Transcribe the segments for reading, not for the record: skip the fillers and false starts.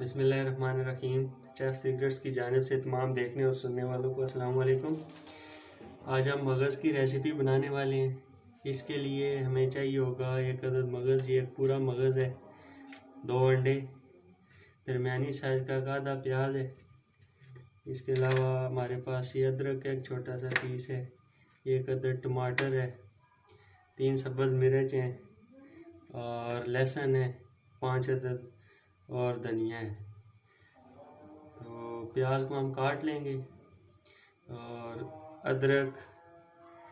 बिस्मिल्लाहिर्रहमानिर्रहीम। Chef secrets की जानिब से तमाम देखने और सुनने वालों को अस्सलाम वालेकुम। आज हम मगज़ की रेसिपी बनाने वाले हैं। इसके लिए हमें चाहिए होगा एक अदद मगज़, ये एक पूरा मगज़ है, 2 अंडे, दरमियानी साइज़ का आधा प्याज है। इसके अलावा हमारे पास ये अदरक का एक छोटा सा पीस है, एक अदद टमाटर है, 3 सब्ज़ मिर्च हैं और लहसुन है 5 अदद और धनिया है। तो प्याज को हम काट लेंगे और अदरक,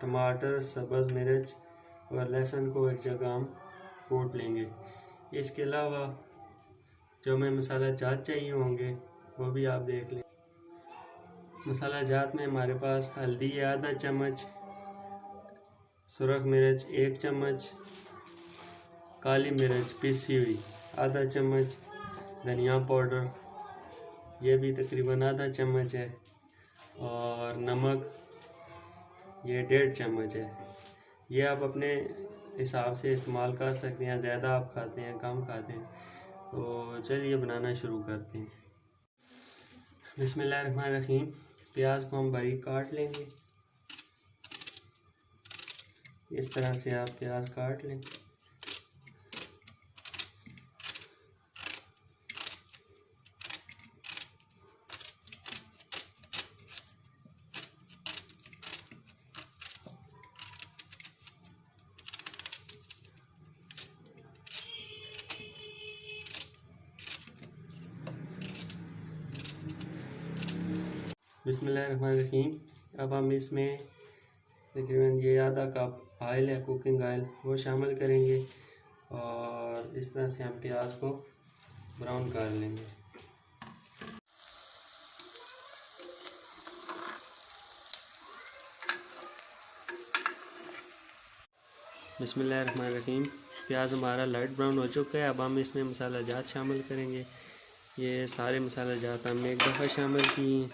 टमाटर, सब्ज़ मिर्च और लहसुन को एक जगह हम कूट लेंगे। इसके अलावा जो हमें मसाला जात चाहिए होंगे वो भी आप देख लें। मसाला जात में हमारे पास हल्दी है आधा चम्मच, सुरख मिर्च 1 चम्मच, काली मिर्च पिसी हुई आधा चम्मच, धनिया पाउडर ये भी तकरीबन आधा चम्मच है और नमक ये 1.5 चम्मच है। ये आप अपने हिसाब से इस्तेमाल कर सकते हैं, ज़्यादा आप खाते हैं कम खाते हैं। तो चलिए बनाना शुरू करते हैं। बिस्मिल्लाहिर्रहमानिर्रहीम। प्याज को हम बारीक काट लेंगे। इस तरह से आप प्याज काट लें। बिस्मिल्लाहिर्रहमानिर्रहीम। अब हम इसमें तकरीबन ये आधा कप ऑयल है, कुकिंग ऑयल, वो शामिल करेंगे और इस तरह से हम प्याज को ब्राउन कर लेंगे। बिस्मिल्लाहिर्रहमानिर्रहीम। प्याज हमारा लाइट ब्राउन हो चुका है। अब हम इसमें मसाला जात शामिल करेंगे। ये सारे मसाला जात हमने एक दफ़ा शामिल किए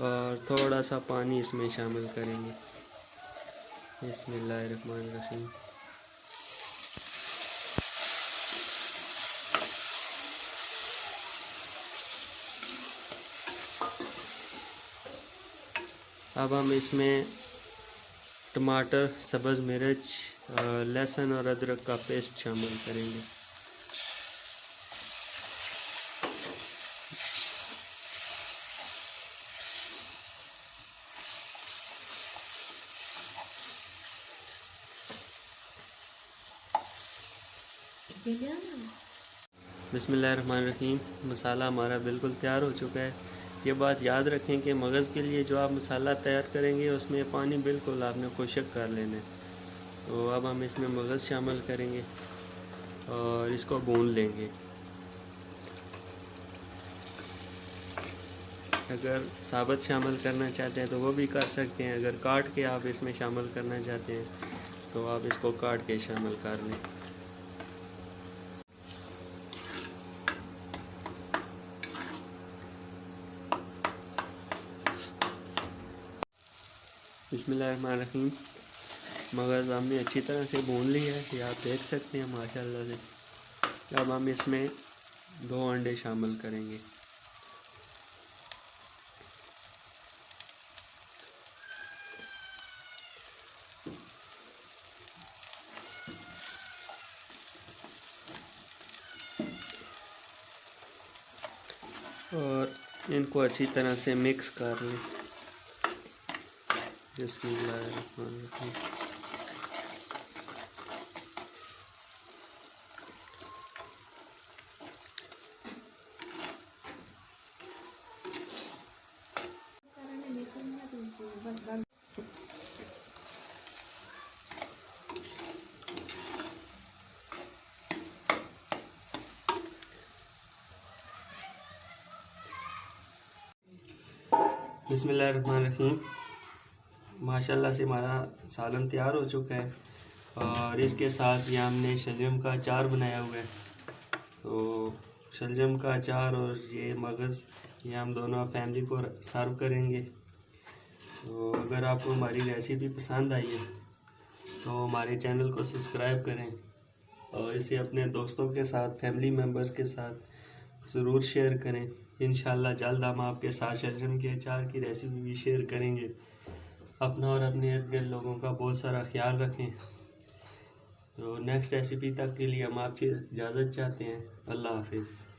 और थोड़ा सा पानी इसमें शामिल करेंगे। बिस्मिल्लाहिर्रहमानिर्रहीम। अब हम इसमें टमाटर, सब्ज़ मिर्च, लहसुन और अदरक का पेस्ट शामिल करेंगे। बिस्मिल्लाहिर्रहमानिर्रहीम। मसाला हमारा बिल्कुल तैयार हो चुका है। ये बात याद रखें कि मगज़ के लिए जो आप मसाला तैयार करेंगे उसमें पानी बिल्कुल आपने खुश्क कर लेना है। तो अब हम इसमें मगज़ शामिल करेंगे और इसको भून लेंगे। अगर साबुत शामिल करना चाहते हैं तो वो भी कर सकते हैं। अगर काट के आप इसमें शामिल करना चाहते हैं तो आप इसको काट के शामिल कर लें। बिस्मिल्लाहिर्रहमानिर्रहीम। मगज़ हमने अच्छी तरह से भून लिया है, ये आप देख सकते हैं माशाल्लाह से। अब हम इसमें 2 अंडे शामिल करेंगे। और इनको अच्छी तरह से मिक्स कर लें। बिस्मिल्लाहिर्रहमानिर्रहीम। बिस्मिल्लाहिर्रहमानिर्रहीम। माशाल्लाह से हमारा सालन तैयार हो चुका है और इसके साथ ये हमने शलजम का अचार बनाया हुआ है। तो शलजम का अचार और ये मगज़ ये हम दोनों फैमिली को सर्व करेंगे। तो अगर आपको हमारी रेसिपी पसंद आई है तो हमारे चैनल को सब्सक्राइब करें और इसे अपने दोस्तों के साथ, फैमिली मेम्बर्स के साथ ज़रूर शेयर करें। इंशाल्लाह जल्द हम आपके साथ शलजम के अचार की रेसिपी भी शेयर करेंगे। अपना और अपने इर्द गिर्द लोगों का बहुत सारा ख्याल रखें। तो नेक्स्ट रेसिपी तक के लिए हम आपसे इजाज़त चाहते हैं। अल्लाह हाफिज़।